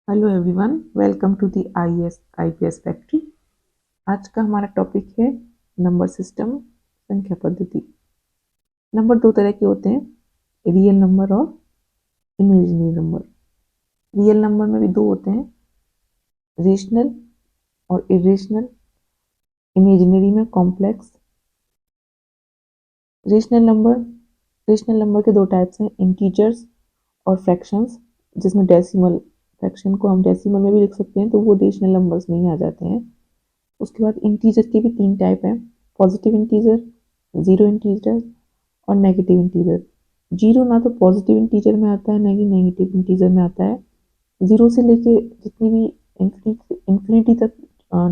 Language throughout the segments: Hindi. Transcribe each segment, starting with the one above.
Hello everyone, welcome to the IPS factory. आज का हमारा टॉपिक है नंबर सिस्टम, संख्या पद्धति। नंबर दो तरह के होते हैं, रियल नंबर और इमेजिनरी नंबर। रियल नंबर में भी दो होते हैं, रेशनल और इरेशनल। इमेजिनरी में कॉम्प्लेक्स। रेशनल नंबर के दो टाइप्स हैं, इंटीजर्स और फ्रैक्शंस, जिसमें डेसिमल फ्रैक्शन को हम डेसिमल में भी लिख सकते हैं, तो वो रेशनल नंबर्स में ही आ जाते हैं। उसके बाद इंटीजर के भी तीन टाइप हैं, पॉजिटिव इंटीजर, जीरो इंटीजर और नेगेटिव इंटीजर। जीरो ना तो पॉजिटिव इंटीजर में आता है ना कि नेगेटिव इंटीजर में आता है। जीरो से लेके जितनी भी इंफिनिटी तक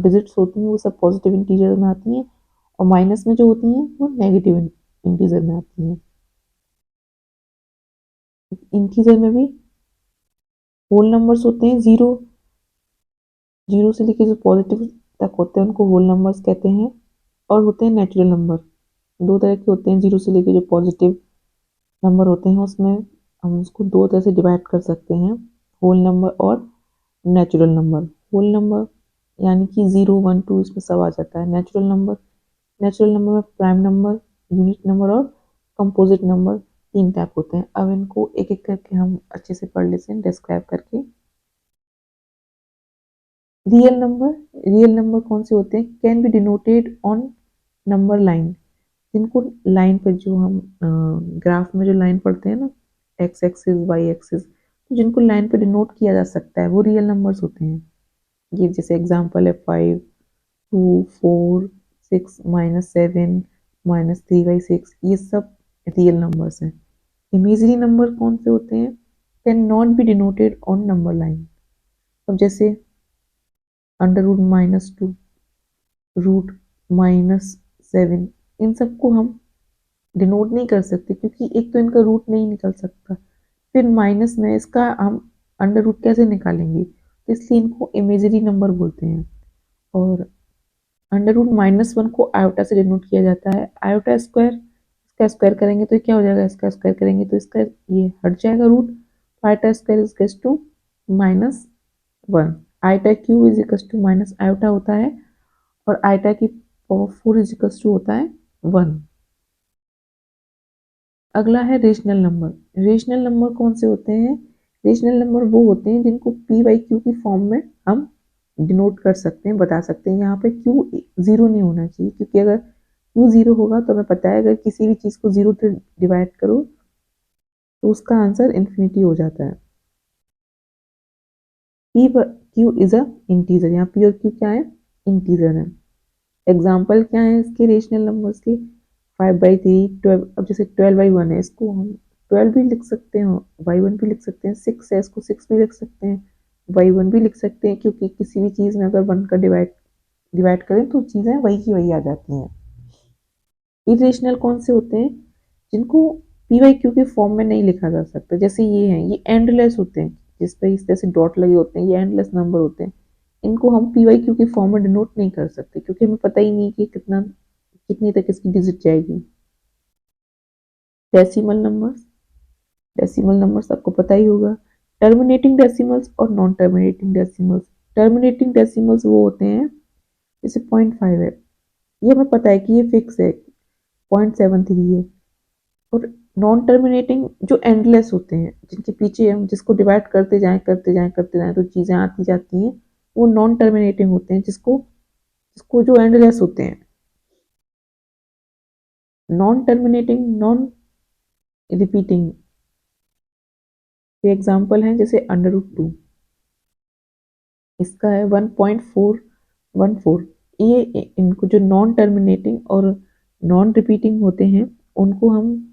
डिजिट्स होती हैं वो सब पॉजिटिव इंटीजर में आती हैं, और माइनस में जो होती हैं वो नेगेटिव इंटीजर में आती हैं। इंटीजर में भी होल नंबर्स होते हैं, जीरो जीरो से लेके जो पॉजिटिव तक होते हैं उनको होल नंबर्स कहते हैं। और होते हैं नेचुरल नंबर, दो तरह के होते हैं। जीरो से लेके जो पॉजिटिव नंबर होते हैं उसमें हम उसको दो तरह से डिवाइड कर सकते हैं, होल नंबर और नेचुरल नंबर। होल नंबर यानी कि 0 1 2 इसमें सब आ जाता है। नेचुरल नंबर में प्राइम नंबर, यूनिट नंबर और कंपोजिट नंबर तीन टाइप होते हैं। अब इनको एक एक करके हम अच्छे से पढ़ लेते हैं डिस्क्राइब करके। रियल नंबर कौन से होते हैं? Can be denoted on number line. जिनको लाइन पर जो हम ग्राफ में जो लाइन पढ़ते हैं ना, एक्स एक्सिस वाई एक्सिस, तो जिनको लाइन पर डिनोट किया जा सकता है वो रियल नंबर्स होते हैं। ये जैसे एग्जांपल है 5 2 4 6 -7 -3/6, ये सब रियल नंबर्स हैं। इमेजिनरी नंबर कौन से होते हैं? Can not be denoted on number line. अब जैसे √-2, √-7, इन सबको हम डिनोट नहीं कर सकते क्योंकि एक तो इनका रूट नहीं निकल सकता, फिर माइनस में इसका हम अंडर रूट कैसे निकालेंगे, तो इसलिए इनको इमेजरी नंबर बोलते हैं। और √-1 को आयोटा से डिनोट किया जाता है। आयोटा स्क्वायर, इसका स्क्वायर करेंगे तो क्या हो जाएगा, इसका स्क्वायर करेंगे तो इसका ये हट जाएगा root. Iota square is equals to -1। Iota cube is equals to minus iota होता है, और आयोटा की पावर 4 इज इक्वल्स टू होता है 1। अगला है रेशनल नंबर। रेशनल नंबर कौन से होते हैं? रेशनल नंबर वो होते हैं जिनको p/q की फॉर्म में हम डिनोट कर सकते हैं, बता सकते हैं। यहाँ पे q जीरो नहीं होना चाहिए, क्योंकि अगर q जीरो होगा तो हमें पता है अगर किसी भी चीज़ को जीरो से डिवाइड करो तो उसका आंसर इन्फिनिटी हो जाता है। p/q is a integer. यहाँ p और q क्या है? इंटीजर है। एग्जाम्पल क्या है इसके रेशनल नंबर्स के? 5/3, 12। अब जैसे 12/1 है, इसको हम 12 भी लिख सकते हैं, y1 भी लिख सकते हैं। 6 है, इसको 6 भी लिख सकते हैं, y1 भी लिख सकते हैं, क्योंकि किसी भी चीज़ में अगर 1 का डिवाइड डिवाइड करें तो चीज़ें वही की वही आ जाती हैं। इरेशनल कौन से होते हैं? जिनको p/q के फॉर्म में नहीं लिखा जा सकता। जैसे ये हैं, ये एंडलेस होते हैं, जिस पे इस तरह से डॉट लगे होते हैं, ये एंडलेस नंबर होते हैं। इनको हम p/q के फॉर्म में डिनोट नहीं कर सकते, क्योंकि हमें पता ही नहीं कि कितनी तक इसकी डिजिट जाएगी। डेसिमल नंबर्स, डेसिमल नंबर्स आपको पता ही होगा। टर्मिनेटिंग डेसिमल्स और non terminating decimals. Terminating decimals वो होते हैं, जैसे 0.5 है, ये हमें पता है कि ये फिक्स है, 0.73 है। और नॉन टर्मिनेटिंग जो एंडलेस होते हैं, जिनके पीछे हम जिसको डिवाइड करते जाएं करते जाएं करते जाएं तो चीज़ें आती जाती हैं, वो नॉन टर्मिनेटिंग होते हैं, जिसको जिसको जो एंडलेस होते हैं। नॉन टर्मिनेटिंग, नॉन रिपीटिंग के एग्जाम्पल हैं, जैसे √2, इसका है 1.414। ये इनको जो नॉन टर्मिनेटिंग और नॉन रिपीटिंग होते हैं उनको हम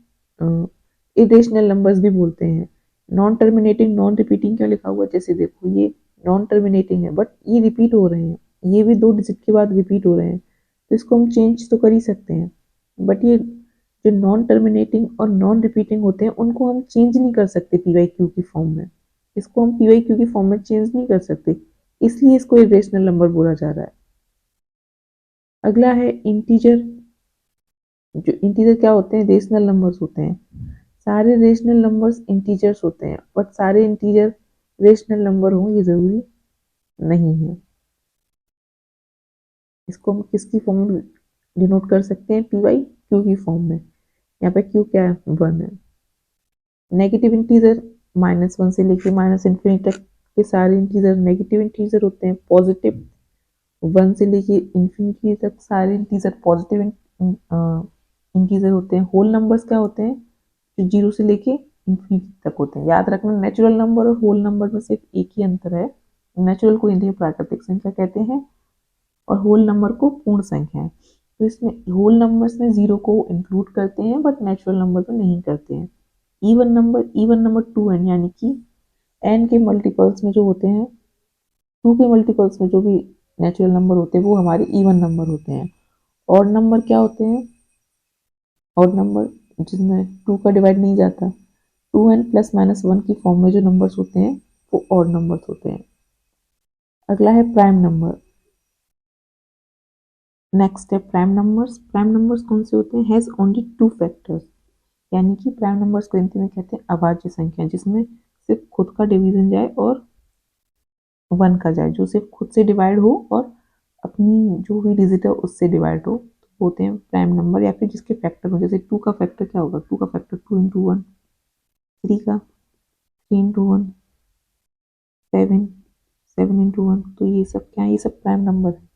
इरेशनल नंबर्स भी बोलते हैं। नॉन टर्मिनेटिंग नॉन रिपीटिंग क्या लिखा हुआ है, जैसे देखो ये नॉन टर्मिनेटिंग है बट ये रिपीट हो रहे हैं, ये भी 2 डिजिट के बाद रिपीट हो रहे हैं, तो इसको हम चेंज तो कर ही सकते हैं। बट ये जो नॉन टर्मिनेटिंग और नॉन रिपीटिंग होते हैं उनको हम चेंज नहीं कर सकते p/q की फॉर्म में। इसको हम p/q की फॉर्म में चेंज नहीं कर सकते, इसलिए इसको इरेशनल नंबर बोला जा रहा है। अगला है इंटीजर। जो इंटीजर क्या होते हैं? रेशनल नंबर्स होते हैं। सारे रेशनल नंबर्स इंटीजर्स होते हैं, बट सारे इंटीजर रेशनल नंबर हो ये ज़रूरी नहीं है। इसको हम किसकी फॉर्म में डिनोट कर सकते हैं? पी बाई क्यू की फॉर्म में। यहाँ पे क्यू क्या है? 1 है। नेगेटिव इंटीजर -1 से लेके -infinity तक के सारे इंटीजर नेगेटिव इंटीजर होते हैं। पॉजिटिव 1 से लेके इंफिनिटी तक सारे इंटीजर पॉजिटिव इंटीजर होते हैं। होल नंबर्स क्या होते हैं? जो 0 से लेके इंफिनिटी तक होते हैं। याद रखना, नेचुरल नंबर और होल नंबर में सिर्फ एक ही अंतर है। नेचुरल को हिंदी में प्राकृतिक संख्या कहते हैं और होल नंबर को पूर्ण संख्या है। तो इसमें होल नंबर्स में 0 को इंक्लूड करते हैं बट नेचुरल नंबर में नहीं करते हैं। इवन नंबर 2n, यानी कि n के मल्टीपल्स में जो होते हैं, 2 के मल्टीपल्स में जो भी नेचुरल नंबर होते हैं वो हमारे इवन नंबर होते हैं। ऑड नंबर क्या होते हैं? ऑड नंबर जिसमें 2 का डिवाइड नहीं जाता। 2n प्लस माइनस 1 की फॉर्म में जो नंबर्स होते हैं वो ऑड नंबर्स होते हैं। अगला है प्राइम नंबर। नेक्स्ट है प्राइम नंबर्स। प्राइम नंबर्स कौन से होते हैं? हैज ओनली 2 फैक्टर्स, यानी कि प्राइम नंबर्स को हिंदी में कहते हैं अभाज्य संख्या, जिसमें सिर्फ खुद का डिवीजन जाए और 1 का जाए, जो सिर्फ खुद से डिवाइड हो और अपनी जो भी डिजिट है उससे डिवाइड हो, तो होते हैं प्राइम नंबर। या फिर जिसके फैक्टर हो, जैसे 2 का फैक्टर क्या होगा? 2 का फैक्टर 2 इंटू 1, 3 का 3 इंटू 1 7, 7 इंटू 1। तो ये सब क्या है? ये सब प्राइम नंबर है।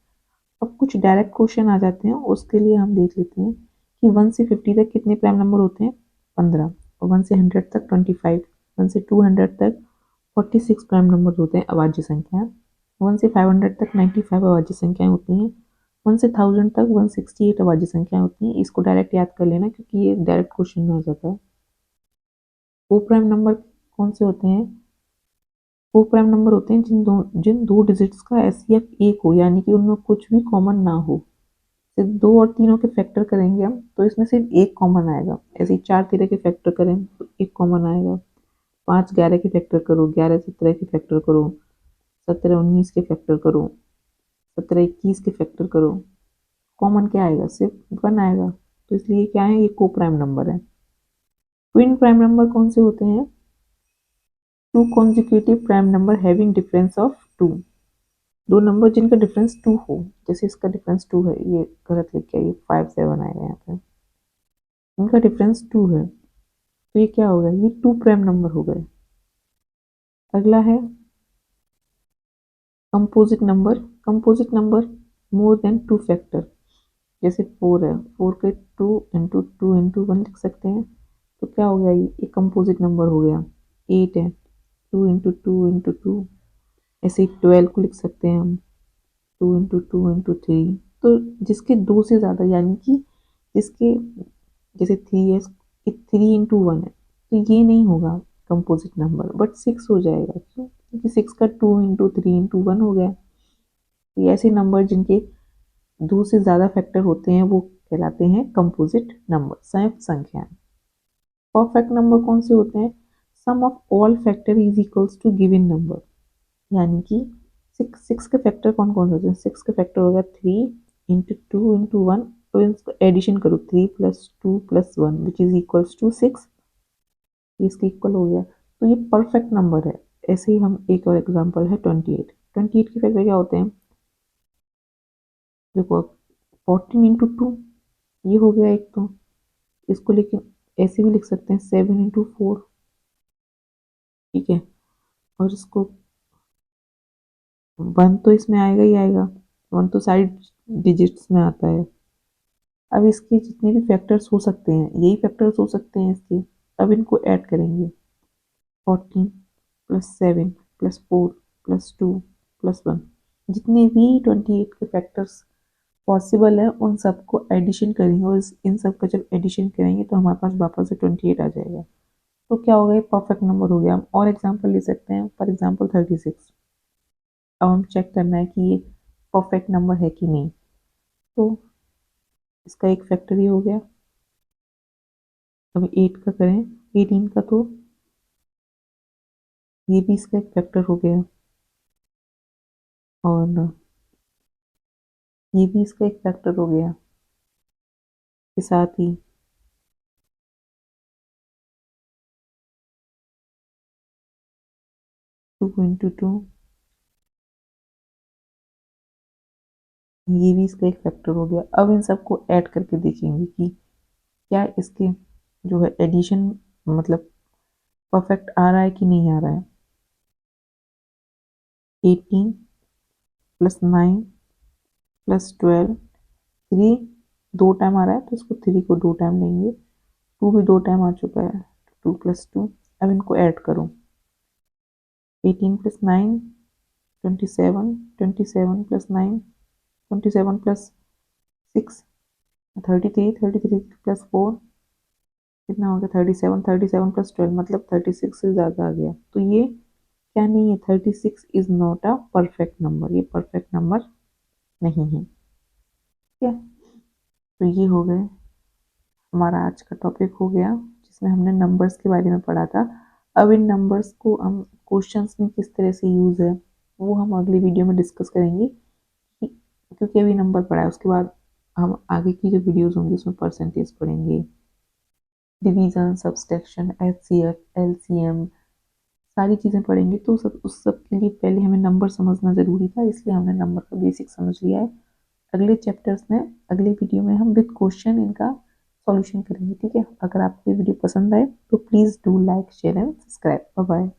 अब कुछ डायरेक्ट क्वेश्चन आ जाते हैं, उसके लिए हम देख लेते हैं कि 1 से 50 तक कितने प्राइम नंबर होते हैं? 15। और 1 से 100 तक 25। 1 से 200 तक 46 प्राइम नंबर होते हैं अभाज्य संख्याएं। 1 से 500 तक 95 अभाज्य संख्याएं होती हैं। 1 से 1000 तक 168 अभाज्य संख्याएं होती हैं। इसको डायरेक्ट याद कर लेना क्योंकि ये डायरेक्ट क्वेश्चन में आ जाता है। वो प्राइम नंबर कौन से होते हैं? वो प्राइम नंबर होते हैं जिन दो डिजिट्स का एचसीएफ 1 हो, यानी कि उनमें कुछ भी कॉमन ना हो। सिर्फ 2 और 3 के फैक्टर करेंगे हम तो इसमें सिर्फ एक कॉमन आएगा। ऐसे ही 4 13 के फैक्टर करें तो एक कॉमन आएगा। 5 11 के फैक्टर करो, 11 17 के फैक्टर करो, 17 19 के फैक्टर करो, 17 21 के फैक्टर करो, कॉमन क्या आएगा? सिर्फ 1 आएगा। तो इसलिए क्या है? ये को प्राइम नंबर है। ट्विन प्राइम नंबर कौन से होते हैं? Two consecutive prime number having difference of 2। दो नंबर जिनका डिफरेंस 2 हो, जैसे इसका डिफरेंस 2 है, ये गलत लिख के, ये 5 7 आएगा यहाँ पे। इनका डिफरेंस 2 है तो ये क्या हो गया? ये 2 प्राइम नंबर हो गए। अगला है composite number. Composite number more than 2 factor. जैसे 4 है, 4 के 2 इंटू 2 इंटू 1 लिख सकते हैं। तो क्या हो गया? ये कंपोजिट नंबर हो गया। 8 है, 2 इंटू 2 इंटू 2। ऐसे ही 12 को लिख सकते हैं हम, 2 इंटू 2 इंटू 3। तो जिसके 2 से ज़्यादा, यानी कि जिसके, जैसे 3 है, 3 इंटू 1 है, तो ये नहीं होगा कंपोजिट नंबर, बट 6 हो जाएगा। क्यों? क्योंकि 6 का 2 इंटू 3 इंटू 1 हो गया। ये ऐसे नंबर जिनके 2 से ज़्यादा फैक्टर होते हैं वो कहलाते हैं कंपोजिट नंबर, संयुक्त संख्याएं। परफेक्ट नंबर कौन से होते हैं? Sum of all factor is equals to given number, यानी कि 6 के फैक्टर कौन कौन से होते हैं? 6 के फैक्टर हो गया 3 इंटू 2 इंटू 1। तो इसको एडिशन करो, 3 plus 2 plus 1 which is equals to 6। इसके इक्वल हो गया। तो ये परफेक्ट नंबर है। ऐसे ही हम एक और एग्जांपल है 28। 28 के फैक्टर क्या होते हैं? देखो, 14 इंटू 2 ये हो गया एक। तो इसको लेकिन ऐसे भी लिख सकते हैं 7 इंटू 4, ठीक है। और इसको 1 तो इसमें आएगा ही आएगा, 1 तो साइड डिजिट्स में आता है। अब इसके जितने भी फैक्टर्स हो सकते हैं, यही फैक्टर्स हो सकते हैं इसके। अब इनको ऐड करेंगे, 14 प्लस 7 प्लस 4 प्लस 2 प्लस 1। जितने भी 28 के फैक्टर्स पॉसिबल है उन सबको एडिशन करेंगे और इन सब का जब एडिशन करेंगे तो हमारे पास वापस से 28 आ जाएगा। तो क्या हो गया? परफेक्ट नंबर हो गया। हम और एग्जांपल ले सकते हैं, फॉर एग्जांपल 36। अब हम चेक करना है कि ये परफेक्ट नंबर है कि नहीं। तो इसका एक फैक्टर ही हो गया। अब 8 का करें, 18 का, तो ये भी इसका एक फैक्टर हो गया और ये भी इसका एक फैक्टर हो गया। के साथ ही 2 इंटू 2, ये भी इसका एक फैक्टर हो गया। अब इन सबको ऐड करके देखेंगे कि क्या इसके जो है एडिशन मतलब परफेक्ट आ रहा है कि नहीं आ रहा है। 18 प्लस 9 प्लस 12, 3 2 टाइम आ रहा है तो इसको 3 को 2 टाइम लेंगे। 2 भी 2 टाइम आ चुका है, 2 प्लस 2। अब इनको ऐड करो, 18 प्लस 9 27, 27 प्लस 9 27 प्लस 6 33, 33 प्लस 4 कितना हो गया 37, 37 प्लस 12 मतलब 36 से ज़्यादा आ गया। तो ये क्या नहीं है, 36 is not a perfect number, ये परफेक्ट नंबर नहीं है। ठीक है, तो ये हो गए हमारा आज का टॉपिक हो गया जिसमें हमने नंबर्स के बारे में पढ़ा था। अब इन नंबर्स को हम क्वेश्चंस में किस तरह से यूज़ है वो हम अगली वीडियो में डिस्कस करेंगे क्योंकि अभी नंबर पढ़ा है, उसके बाद हम आगे की जो वीडियोस होंगी उसमें परसेंटेज पढ़ेंगे, डिवीजन, सब्सट्रैक्शन, एचसीएफ, एलसीएम, सारी चीज़ें पढ़ेंगे। तो उस सब के लिए पहले हमें नंबर समझना ज़रूरी था, इसलिए हमने नंबर का बेसिक समझ लिया है। अगले चैप्टर्स में, अगले वीडियो में हम विद क्वेश्चन इनका सॉल्यूशन करेंगे। ठीक है, अगर आपको ये वीडियो पसंद आए तो please do like, share and subscribe. Bye bye.